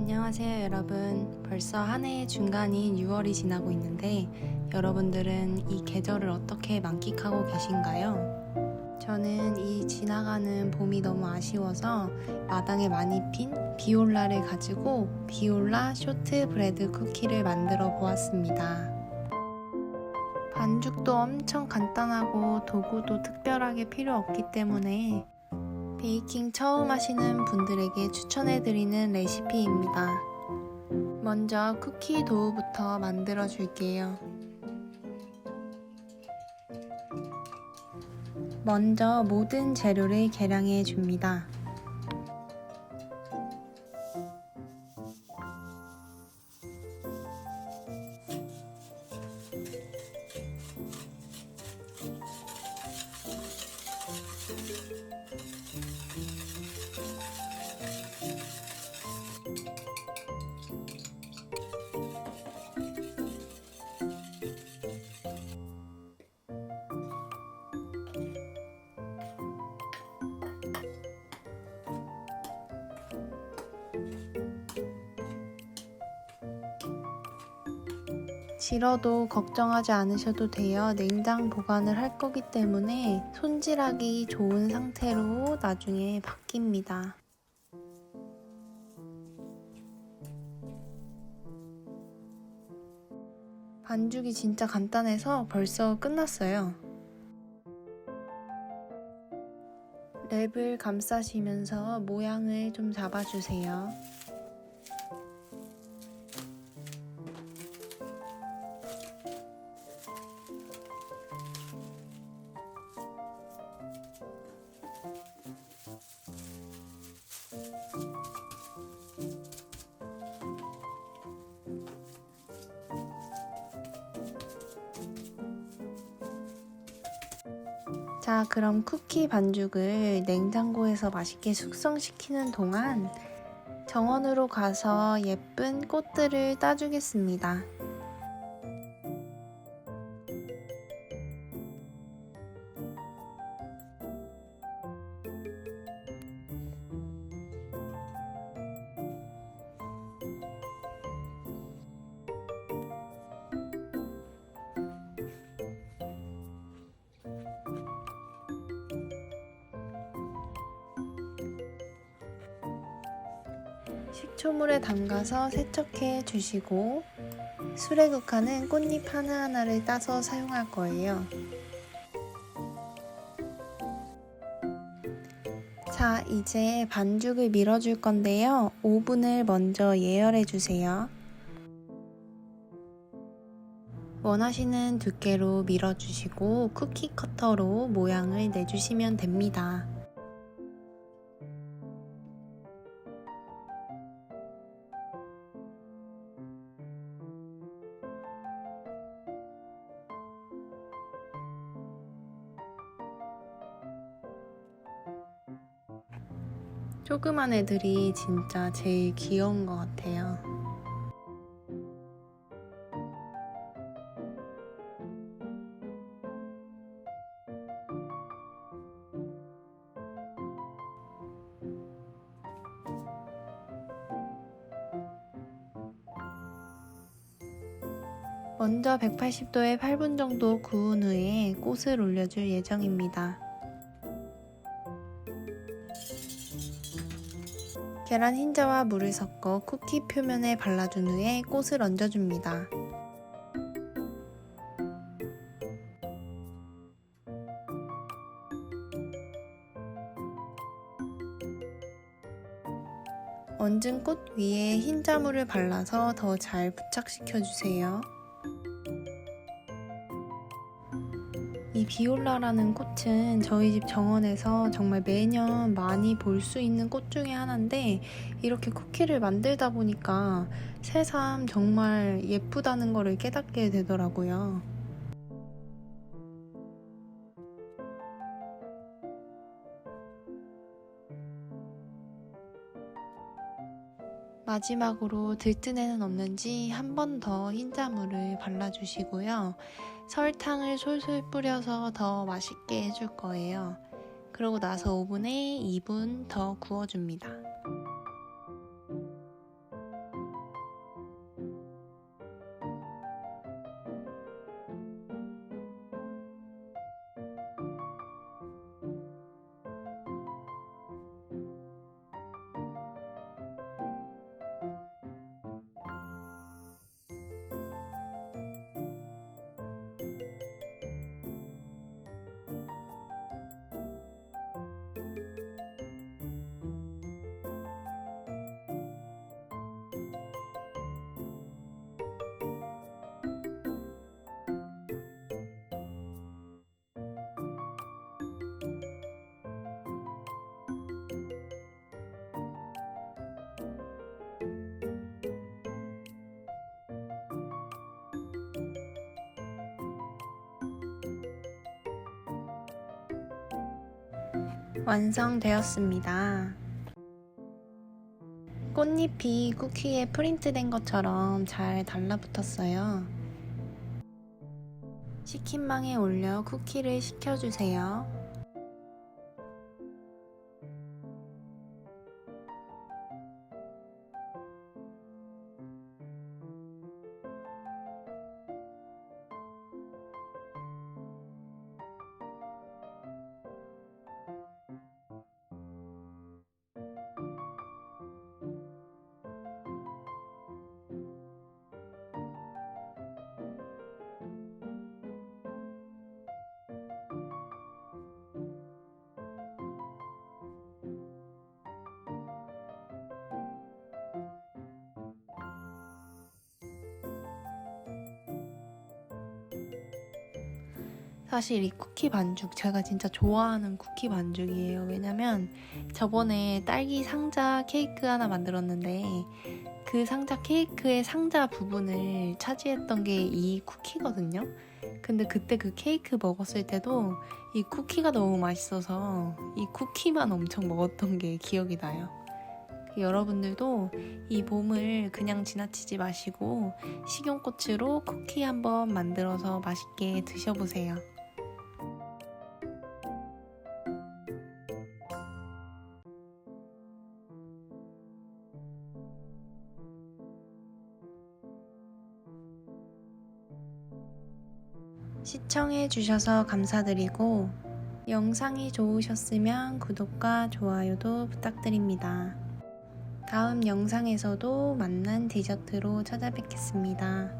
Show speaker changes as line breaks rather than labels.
안녕하세요 여러분. 벌써 한 해의 중간인 6월이 지나고 있는데 여러분들은 이 계절을 어떻게 만끽하고 계신가요? 저는 이 지나가는 봄이 너무 아쉬워서 마당에 많이 핀 비올라를 가지고 비올라 쇼트 브레드 쿠키를 만들어 보았습니다. 반죽도 엄청 간단하고 도구도 특별하게 필요 없기 때문에 베이킹 처음 하시는 분들에게 추천해드리는 레시피입니다. 먼저 쿠키 도우부터 만들어 줄게요. 먼저 모든 재료를 계량해 줍니다. 질어도 걱정하지 않으셔도 돼요. 냉장 보관을 할 거기 때문에 손질하기 좋은 상태로 나중에 바뀝니다. 반죽이 진짜 간단해서 벌써 끝났어요. 랩을 감싸시면서 모양을 좀 잡아주세요. 자, 그럼 쿠키 반죽을 냉장고에서 맛있게 숙성시키는 동안 정원으로 가서 예쁜 꽃들을 따주겠습니다. 식초물에 담가서 세척해 주시고 수레국화는 꽃잎 하나하나를 따서 사용할 거예요. 자, 이제 반죽을 밀어줄 건데요. 오븐을 먼저 예열해 주세요. 원하시는 두께로 밀어주시고 쿠키 커터로 모양을 내주시면 됩니다. 조그만 애들이 진짜 제일 귀여운 것 같아요. 먼저 180도에 8분 정도 구운 후에 꽃을 올려줄 예정입니다. 계란 흰자와 물을 섞어 쿠키 표면에 발라준 후에 꽃을 얹어줍니다. 얹은 꽃 위에 흰자물을 발라서 더 잘 부착시켜주세요. 이 비올라라는 꽃은 저희 집 정원에서 정말 매년 많이 볼 수 있는 꽃 중에 하나인데 이렇게 쿠키를 만들다 보니까 새삼 정말 예쁘다는 거를 깨닫게 되더라고요. 마지막으로 들뜬애는 없는지 한 번 더 흰자물을 발라주시고요. 설탕을 솔솔 뿌려서 더 맛있게 해줄 거예요. 그러고 나서 오븐에 2분 더 구워줍니다. 완성되었습니다. 꽃잎이 쿠키에 프린트된 것처럼 잘 달라붙었어요. 식힌망에 올려 쿠키를 식혀주세요. 사실 이 쿠키 반죽 제가 진짜 좋아하는 쿠키 반죽이에요. 왜냐면 저번에 딸기 상자 케이크 하나 만들었는데 그 상자 케이크의 상자 부분을 차지했던 게 이 쿠키거든요. 근데 그때 그 케이크 먹었을 때도 이 쿠키가 너무 맛있어서 이 쿠키만 엄청 먹었던 게 기억이 나요. 여러분들도 이 봄을 그냥 지나치지 마시고 식용꽃으로 쿠키 한번 만들어서 맛있게 드셔보세요. 시청해주셔서 감사드리고 영상이 좋으셨으면 구독과 좋아요도 부탁드립니다. 다음 영상에서도 맛난 디저트로 찾아뵙겠습니다.